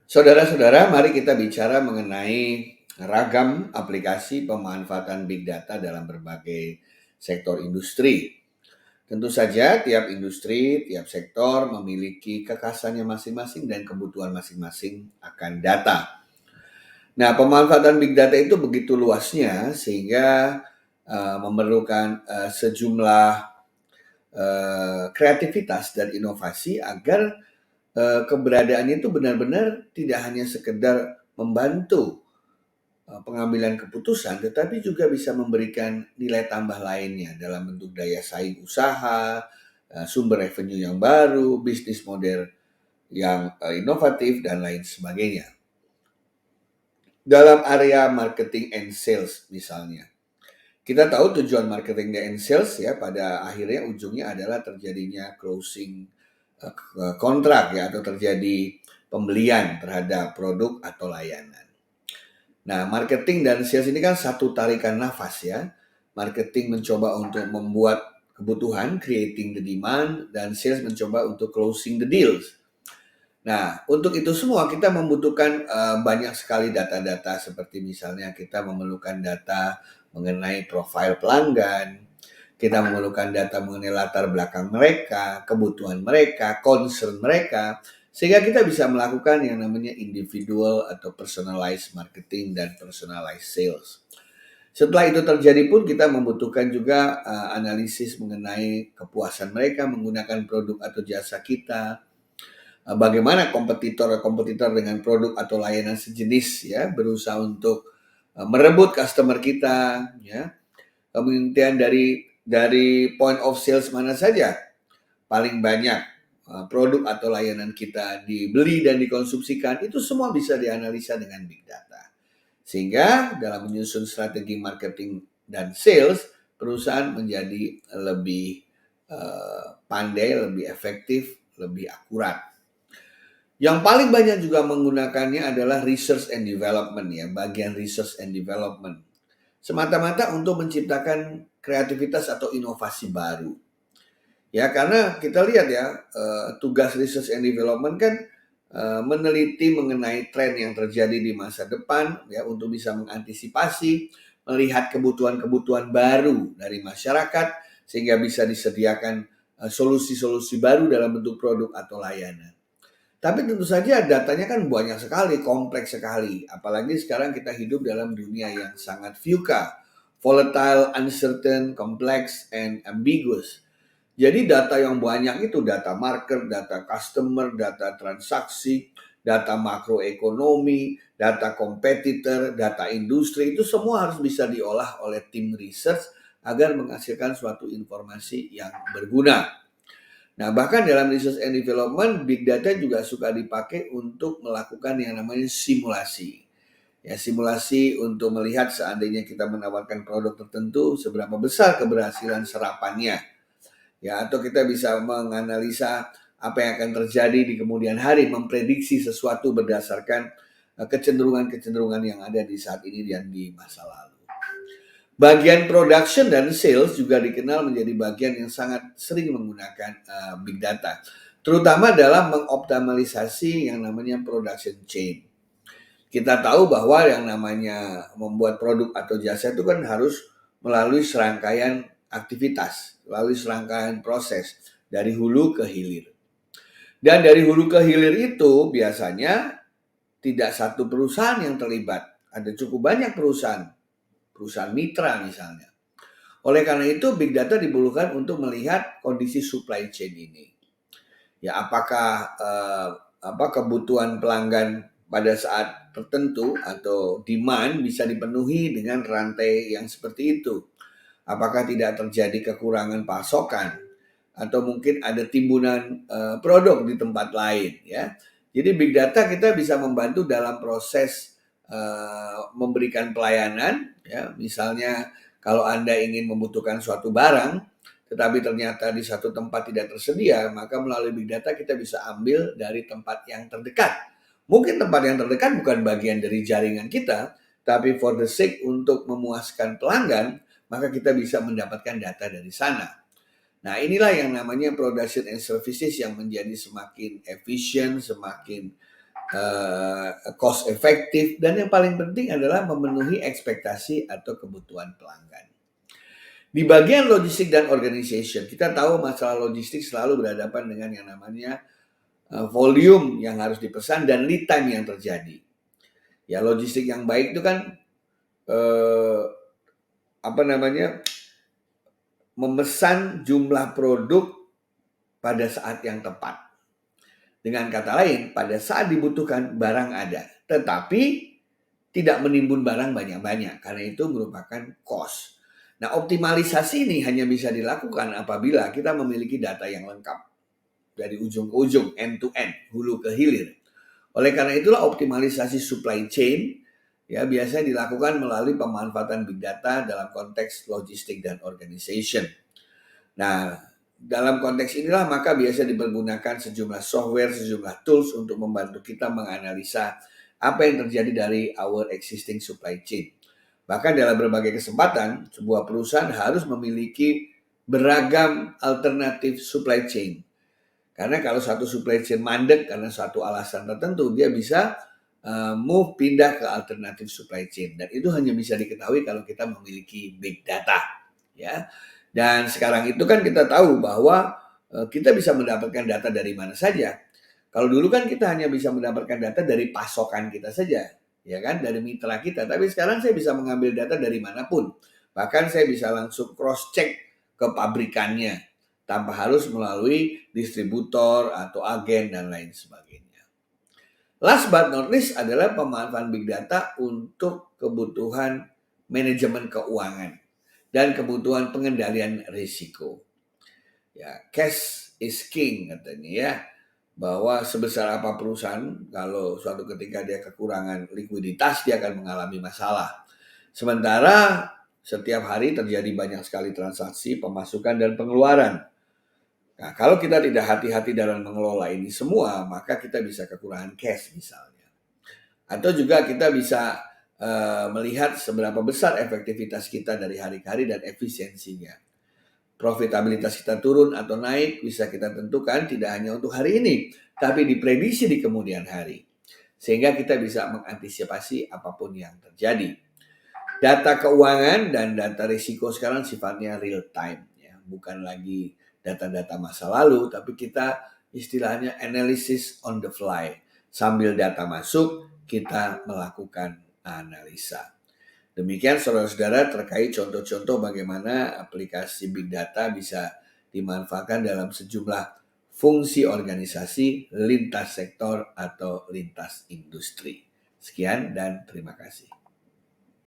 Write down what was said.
Saudara-saudara, mari kita bicara mengenai ragam aplikasi pemanfaatan big data dalam berbagai sektor industri. Tentu saja tiap industri, tiap sektor memiliki kekhasannya masing-masing dan kebutuhan masing-masing akan data. Nah, pemanfaatan big data itu begitu luasnya sehingga memerlukan sejumlah kreativitas dan inovasi agar keberadaannya itu benar-benar tidak hanya sekedar membantu pengambilan keputusan, tetapi juga bisa memberikan nilai tambah lainnya dalam bentuk daya saing usaha, sumber revenue yang baru, bisnis model yang inovatif, dan lain sebagainya. Dalam area marketing and sales misalnya, kita tahu tujuan marketing and sales ya pada akhirnya ujungnya adalah terjadinya closing kontrak ya atau terjadi pembelian terhadap produk atau layanan. Nah, marketing dan sales ini kan satu tarikan nafas ya. Marketing mencoba untuk membuat kebutuhan, creating the demand, dan sales mencoba untuk closing the deals. Nah, untuk itu semua kita membutuhkan banyak sekali data-data seperti misalnya kita memerlukan data mengenai profil pelanggan, kita memerlukan data mengenai latar belakang mereka, kebutuhan mereka, concern mereka, sehingga kita bisa melakukan yang namanya individual atau personalized marketing dan personalized sales. Setelah itu terjadi pun kita membutuhkan juga analisis mengenai kepuasan mereka menggunakan produk atau jasa kita, bagaimana kompetitor dengan produk atau layanan sejenis ya berusaha untuk merebut customer kita ya. Kemudian dari point of sales mana saja paling banyak produk atau layanan kita dibeli dan dikonsumsikan, itu semua bisa dianalisa dengan big data. Sehingga dalam menyusun strategi marketing dan sales, perusahaan menjadi lebih pandai, lebih efektif, lebih akurat. Yang paling banyak juga menggunakannya adalah research and development ya, bagian research and development. Semata-mata untuk menciptakan kreativitas atau inovasi baru. Ya, karena kita lihat ya, tugas research and development kan meneliti mengenai tren yang terjadi di masa depan ya untuk bisa mengantisipasi, melihat kebutuhan-kebutuhan baru dari masyarakat sehingga bisa disediakan solusi-solusi baru dalam bentuk produk atau layanan. Tapi tentu saja datanya kan banyak sekali, kompleks sekali. Apalagi sekarang kita hidup dalam dunia yang sangat VUCA, volatile, uncertain, complex, and ambiguous. Jadi data yang banyak itu data market, data customer, data transaksi, data makroekonomi, data kompetitor, data industri, itu semua harus bisa diolah oleh tim research agar menghasilkan suatu informasi yang berguna. Nah, bahkan dalam research and development, big data juga suka dipakai untuk melakukan yang namanya simulasi. Ya, simulasi untuk melihat seandainya kita menawarkan produk tertentu, seberapa besar keberhasilan serapannya. Ya, atau kita bisa menganalisa apa yang akan terjadi di kemudian hari, memprediksi sesuatu berdasarkan kecenderungan-kecenderungan yang ada di saat ini dan di masa lalu. Bagian production dan sales juga dikenal menjadi bagian yang sangat sering menggunakan big data, terutama dalam mengoptimalisasi yang namanya production chain. Kita tahu bahwa yang namanya membuat produk atau jasa itu kan harus melalui serangkaian aktivitas, melalui serangkaian proses dari hulu ke hilir. Dan dari hulu ke hilir itu biasanya tidak satu perusahaan yang terlibat, ada cukup banyak perusahaan mitra misalnya. Oleh karena itu, big data diperlukan untuk melihat kondisi supply chain ini. Ya, apakah kebutuhan pelanggan pada saat tertentu atau demand bisa dipenuhi dengan rantai yang seperti itu? Apakah tidak terjadi kekurangan pasokan atau mungkin ada timbunan produk di tempat lain? Ya, jadi big data kita bisa membantu dalam proses memberikan pelayanan. Ya, misalnya kalau Anda ingin membutuhkan suatu barang, tetapi ternyata di satu tempat tidak tersedia, maka melalui big data kita bisa ambil dari tempat yang terdekat. Mungkin tempat yang terdekat bukan bagian dari jaringan kita, tapi for the sake untuk memuaskan pelanggan, maka kita bisa mendapatkan data dari sana. Nah, inilah yang namanya production and services yang menjadi semakin efisien, semakin cost efektif, dan yang paling penting adalah memenuhi ekspektasi atau kebutuhan pelanggan. Di bagian logistik dan organization, kita tahu masalah logistik selalu berhadapan dengan yang namanya volume yang harus dipesan dan lead time yang terjadi. Ya, logistik yang baik itu kan memesan jumlah produk pada saat yang tepat. Dengan kata lain, pada saat dibutuhkan barang ada, tetapi tidak menimbun barang banyak-banyak karena itu merupakan cost. Nah, optimalisasi ini hanya bisa dilakukan apabila kita memiliki data yang lengkap dari ujung ke ujung, end to end, hulu ke hilir. Oleh karena itulah optimalisasi supply chain ya biasanya dilakukan melalui pemanfaatan big data dalam konteks logistik dan organization. Nah, dalam konteks inilah maka biasa dipergunakan sejumlah software, sejumlah tools untuk membantu kita menganalisa apa yang terjadi dari our existing supply chain. Bahkan dalam berbagai kesempatan, sebuah perusahaan harus memiliki beragam alternatif supply chain. Karena kalau satu supply chain mandek karena suatu alasan tertentu, dia bisa move pindah ke alternatif supply chain. Dan itu hanya bisa diketahui kalau kita memiliki big data. Ya. Dan sekarang itu kan kita tahu bahwa kita bisa mendapatkan data dari mana saja. Kalau dulu kan kita hanya bisa mendapatkan data dari pasokan kita saja, ya kan, dari mitra kita. Tapi sekarang saya bisa mengambil data dari manapun. Bahkan saya bisa langsung cross check ke pabrikannya tanpa harus melalui distributor atau agen dan lain sebagainya. Last but not least adalah pemanfaatan big data untuk kebutuhan manajemen keuangan dan kebutuhan pengendalian risiko. Ya, cash is king katanya ya, bahwa sebesar apa perusahaan kalau suatu ketika dia kekurangan likuiditas dia akan mengalami masalah. Sementara setiap hari terjadi banyak sekali transaksi pemasukan dan pengeluaran. Nah, kalau kita tidak hati-hati dalam mengelola ini semua, maka kita bisa kekurangan cash misalnya. Atau juga kita bisa melihat seberapa besar efektivitas kita dari hari ke hari dan efisiensinya. Profitabilitas kita turun atau naik bisa kita tentukan tidak hanya untuk hari ini, tapi diprediksi di kemudian hari. Sehingga kita bisa mengantisipasi apapun yang terjadi. Data keuangan dan data risiko sekarang sifatnya real time, ya, bukan lagi data-data masa lalu, tapi kita istilahnya analysis on the fly. Sambil data masuk, kita melakukan analisa. Demikian saudara-saudara terkait contoh-contoh bagaimana aplikasi big data bisa dimanfaatkan dalam sejumlah fungsi organisasi lintas sektor atau lintas industri. Sekian dan terima kasih.